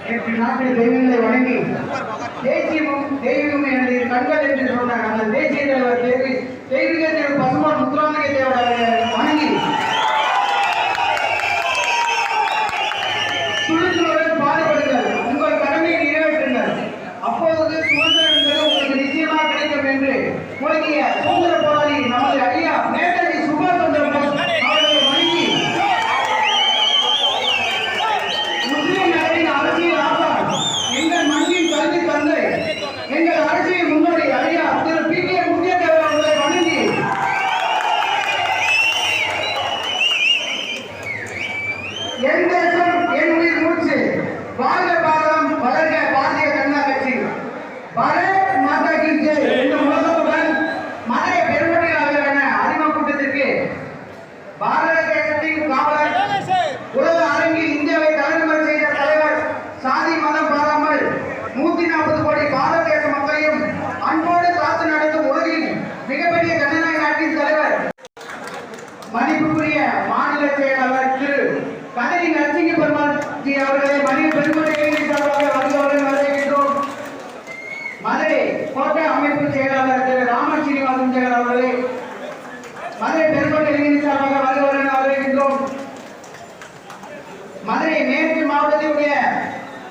நேற்று நாட்டில் தெய்வங்களை வணங்கி தேசியமும் தெய்வீகமும் எனது கண்கள் என்று சொன்னார். அந்த தேசிய தலைவர் தெய்வீக பசுமான் முத்துராமலிங்க தேவரை வணங்கி சுற்றுச்சூழல் பாடுபடுங்கள், உங்கள் கடமையை நிறைவேற்றுங்கள், அப்போது சுதந்திரம் என்பது உங்களுக்கு நிச்சயமாக கிடைக்கும் என்று முழங்கிய சுதந்திர போராளி நமது ஐயா நேதாஜி சுபாஷ் சந்திர போஸ் அவர்களை வணங்கி முஸ்லிம் நகரின் அரசியல் ஆசார், எங்கள் மண்ணின் கல்வி தந்தை, எங்கள் அரசியல் முன்னோடி ஐயா திரு பி.கே. முத்தியத்தேவர் அவர்களை வணங்கி என் தேசம் என் உயிர் மூச்சு, வாழ்க பாரதம், வளர்க பாரதிய ஜனதா கட்சி, பாரத் மாதா கி ஜெய் என்ற முழக்கத்துடன் மதுரை பெருமொழியாளரான அறிமுக கூட்டத்திற்கு பாரத தேசத்தின் காவலர், உலக அரங்கில் இந்தியாவை தலைநகர் செய்த தலைவர், சாதி மதம் பாராமல் 140 கோடி பாரத தேச மக்களையும் அன்போடு காத்து நடத்தும் உலகின் மிகப்பெரிய ஜனநாயக நாட்டின் தலைவர், மதிப்புக்குரிய மாநில செயலாளர் திரு கதரி நரசிங்க பெருமாள் ஜி அவர்களை மனித பெருமொழியை சார்பாக வருகிறவர்கள் வரவேற்கின்றோம். மதுரை கோட்டை அமைப்பு செயலாளர் திரு ராம சீனிவாசன் சேகர் அவர்களை மதுரை பெருமொழி சார்பாக வருகிறவர்கள் வரவேற்கின்றோம். மதுரை மேற்கு மாவட்டத்தினுடைய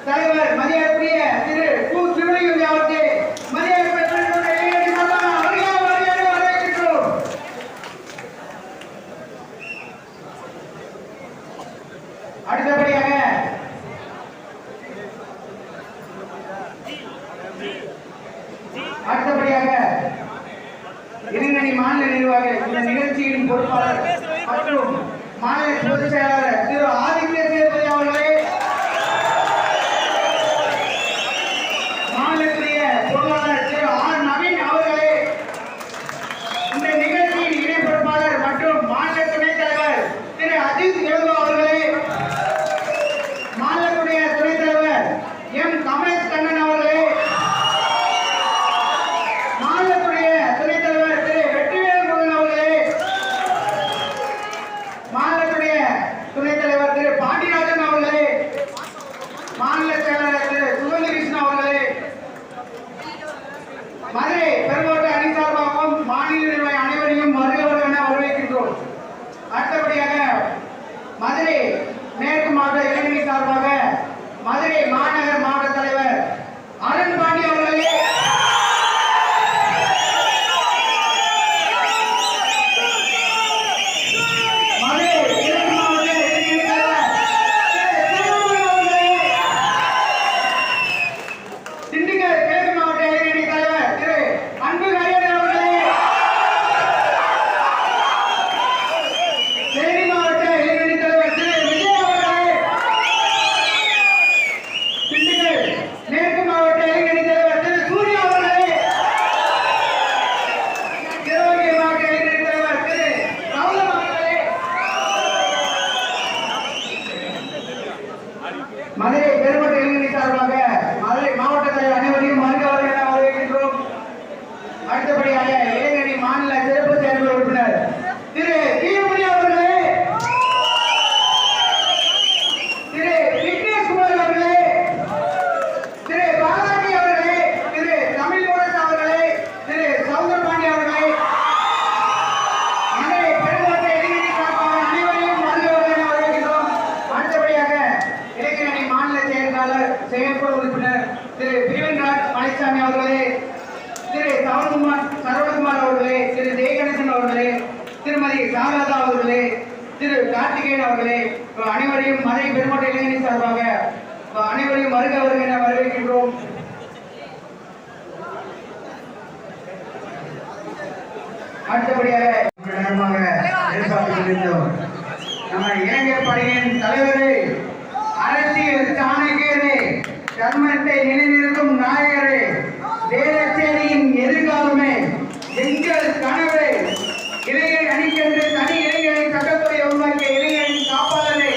தலைவர் மரியாதைக்குரிய திரு கு. சிவலிங்கம் அவர்கள் மரியாதை வரவேற்கின்றோம். அடுத்தபடியாக இளைஞரணி மாநில நிர்வாக இந்த நிகழ்ச்சியின் பொறுப்பாளர் மற்றும் மாநில பொதுச் செயலாளர் திரு ஆதித்ய சேதுபதி அவர்களே, மாநிலத்திய பொருளாளர் திரு ஆர். நவீன் அவர்களே, இந்த நிகழ்ச்சியின் இணை பொறுப்பாளர் மற்றும் மாநில துணைத் தலைவர் திரு அஜித் யோகா அவர்களே, மாநிலத்துடைய துணைத் தலைவர் எம். கமலேஷ் கண்ணன் அவர்களே, மாநிலத்துடைய துணைத் தலைவர் திரு வெற்றிவேல் முருகன் அவர்களே, மாநிலத்துடைய துணைத் தலைவர் திரு பாண்டியராஜன் அவர்களே, மாநில செயலாளர் திரு சுகந்திகிருஷ்ணன் அவர்களே, மதுரை பெருங்கோட்டை அணி சார்பாகவும் மாநில நிர்வாகி அனைவரையும் வருகிறவர்கள் என வரவேற்கின்றோம். அடுத்தபடியாக மதுரை மேற்கு மாவட்ட இளைஞரணி சார்பாக மதுரை மாநகர் மாவட்ட தலைவர் அருண் பாண்டி அவர்களே, மதுரை கிழக்கு மாவட்ட இளைஞரணி தலைவர் திண்டுக்கல் கிழக்கு மாவட்ட இளைஞரணி தலைவர் திரு அன்பு கரியன் அவர்களே, தேனி மாவட்ட இளைஞரணி தலைவர் திரு விஜய் அவர்களே, திண்டுக்கல் மேற்கு மாவட்ட இளைஞரணி தலைவர் திரு சூர்யா அவர்களே, சிவகங்கை மாவட்ட இளைஞரணி தலைவர் திரு கௌதம் அவர்களே, மதுரை பெருமட்ட இளைஞரணி சார்பாக மதுரை மாவட்ட தலைவர் அனைவரையும் வருகிறவர்கள் என வரவேற்கின்றோம். அடுத்தபடியாக இளைஞரணி மாநில சிறப்பு செயல்பாடு உறுப்பினர் திரு வீரமணி அவர்களே, திரு விக்னேஷ்குமார் அவர்களே, திரு பாலாஜி அவர்களே, திரு தமிழ்மோகன் அவர்களே, திரு சவுந்தரபாண்டி அவர்களே, மதுரை பெருங்கோட்டை இளைஞரணி சார்பாக அனைவரையும் வருகிறவர்கள் என வரவேற்கின்றோம். அடுத்தபடியாக இளைஞரணி மாநில செயலாளர் செயற்குழு உறுப்பினர் திரு பிரிவன்ராஜ் மலைசாமி அவர்களே, திரு சரவணகுமார் அவர்களே, திரு ஜெயகணேசன் அவர்களே, திருமதி சாரதா அவர்களே, திரு கார்த்திகேயன் அவர்களே, அனைவரையும் மதுரை பெருங்கோட்டை இளைஞரணி சார்பாக அனைவரையும் வருகிறவர்கள் என வரவேற்கின்றோம். அடுத்தபடியாக நேரமாக எதிர்பார்த்துக் கொண்டிருந்தோம் நம்ம இளைஞர் படையின் தலைவரே, அரசியல் சாணக்கியரே, தர்மத்தை நிலைநிறுத்தும் நாயகரே, வேளச்சேரியின் எதிர்காலமே, எங்கள் கனவே, இளைஞர் அணிக்கென்று தனி இளைஞரின் சட்டத்துறை உருவாக்கிய இளைஞரின் காப்பாளரே,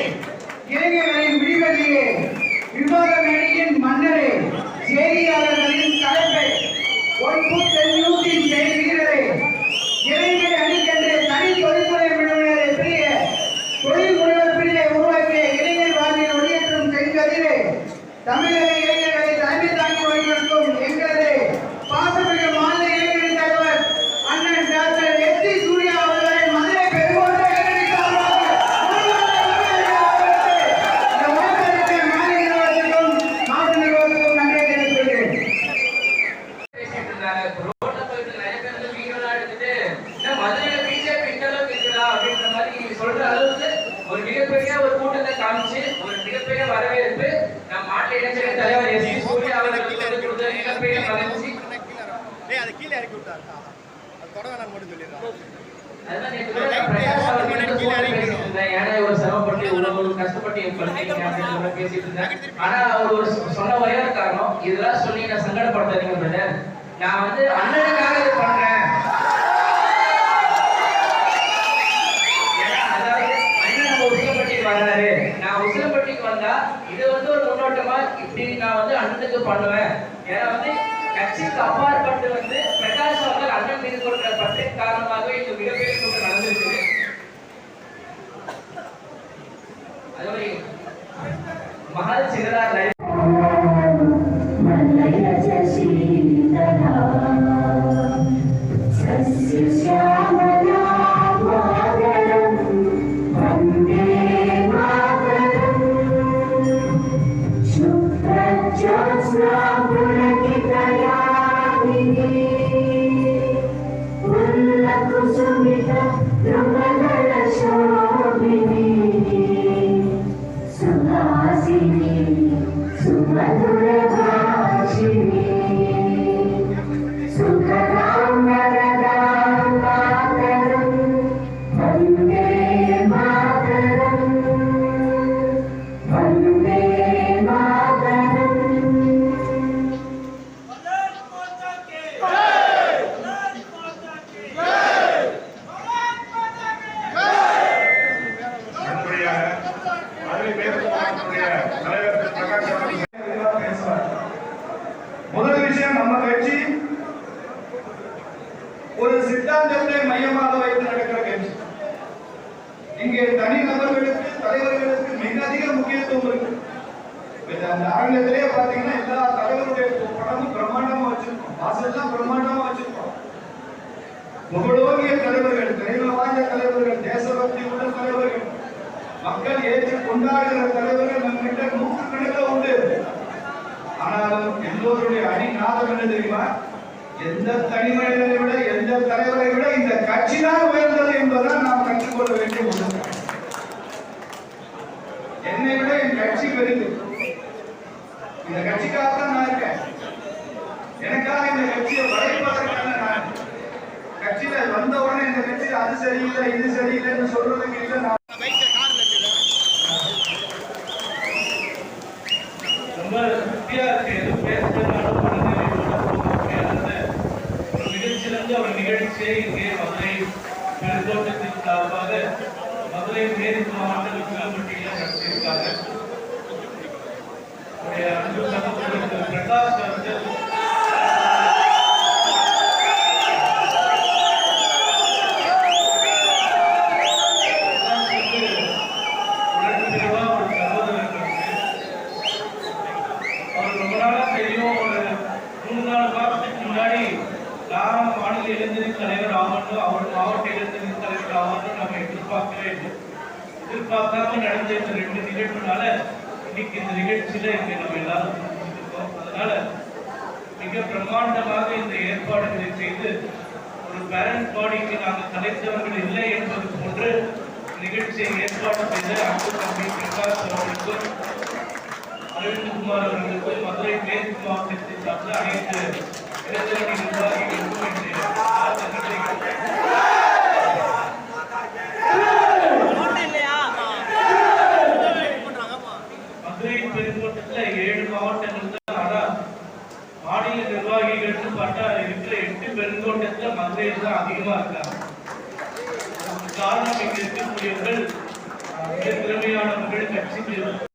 இளைஞர்களின் விடிவெளியே, விவாத மேடையின் மன்னரே, செய்தியாளர்களின் தலைப்பை, ஒன்பூத்தின் செயல் வீரரே, இளைஞர் அணிக்கென்று தனி தொழில்துறை தொழில் முனைவர் பிரிவை உருவாக்கிய இளைஞர் வாழ்வினுடைய கீழே இறக்கி விட்டாரு. அது தொடங்க நான் மட்டும் சொல்லிடுறேன். சொன்ன ஒரே காரணம் இதெல்லாம் சொல்லி நான் சங்கடப்படுத்தாதீங்க பிரதர். நான் வந்து அண்ணனுக்காக இது பண்றேன். வர்றாரு, நான் உசிலம்பட்டிக்கு வந்தா இது வந்து ஒரு முன்னோட்டமா இப்படி நான் வந்து அண்ணனுக்கு பண்ணுவேன். ஏன்னா வந்து கட்சிக்கு அப்பாற்பட்டு வந்து பிரகாஷ் அவர்கள் அண்ணன் மீது கொண்ட பற்றின் காரணமாக இந்த மிகப்பெரிய கூட்டம் நடந்திருக்குது. அதோட மகால் சிறதார் முதல் விஷயம், நம்ம கட்சி ஒரு சித்தாந்தத்தை மையமாக வைத்து நடக்கிற கட்சி. இங்கே தனி நபர்களுக்கு தலைவர்களுக்கு மிக அதிக முக்கியத்துவம் இருக்கு. அந்த ஆங்கிலத்திலே பாத்தீங்கன்னா எல்லா தலைவருடைய படமும் பிரம்மாண்டமா வச்சிருக்கோம், வாசல்லாம் பிரம்மாண்டமா வச்சிருக்கோம். புகழோங்கிய தலைவர்கள், திரையில வாய்ந்த தலைவர்கள், தேசபக்தி உள்ள தலைவர்கள், மக்கள் ஏற்று கொண்டாடுகிற தலைவர்கள் நம்மகிட்ட நூற்றுக்கணக்கில் உண்டு. ஆனாலும் எல்லோருடைய அணிநாதம் என்ன தெரியுமா? எந்த தனி மனிதனை விட, எந்த தலைவரை விட இந்த கட்சி தான் உயர்ந்தது என்பதுதான் நாம் கற்றுக்கொள்ள வேண்டிய ஒன்று. என்னை விட என் கட்சி பெரிது. இந்த கட்சிக்காக தான் நான் இருக்கேன். எனக்காக இந்த கட்சியை வளைப்பதற்கான நான் கட்சியில வந்த உடனே இந்த கட்சியில அது சரியில்லை இது சரியில்லைன்னு சொல்றதுக்கு இல்லை. நான் ரொம்ப திருப்தியா இருக்கு. மிகச்சிறந்த ஒரு நிகழ்ச்சியை இங்கே மதுரை பெருந்தோட்டத்தின் சார்பாக மதுரை மேற்கு மாவட்ட உசிலம்பட்டியில நடத்தியிருக்காங்க. அன்பு சகோதரர் பிரகாஷ் அவர்கள் மாநில இளைஞரின் தலைவர் ஆகணும், அவர் மாவட்ட இளைஞரின் தலைவர் ஆகணும் நம்ம எதிர்பார்க்கவே இல்லை. எதிர்பார்க்காம நடந்த இந்த 2 நிகழ்வுனால இன்னைக்கு இந்த நிகழ்ச்சியில இங்க நம்ம எல்லாரும் இருக்கோம். அதனால மிக பிரம்மாண்டமாக இந்த ஏற்பாடுகளை செய்து ஒரு பேரண்ட் பாடிக்கு நாங்கள் கலைத்தவர்கள் இல்லை என்பது போன்று நிகழ்ச்சியை ஏற்பாடு செய்த அன்பு தம்பி பிரகாஷ் அவர்களுக்கும் அரவிந்த்குமார் அவர்களுக்கும் மதுரை மேற்கு மாவட்டத்தை சார்ந்த அனைத்து இளைஞரணி நிர்வாகிகளுக்கும் மதுரை பெருங்கோட்டத்துல 7 மாவட்டங்கள் தான். ஆனா மாநில நிர்வாகிகள்னு பார்த்தா இருக்கிற 8 பெருங்கோட்டத்துல மதுரையில் தான் அதிகமா இருக்காங்க. காரணம் இங்க இருக்கக்கூடியவர்கள் திறமையானவர்கள், கட்சிக்கு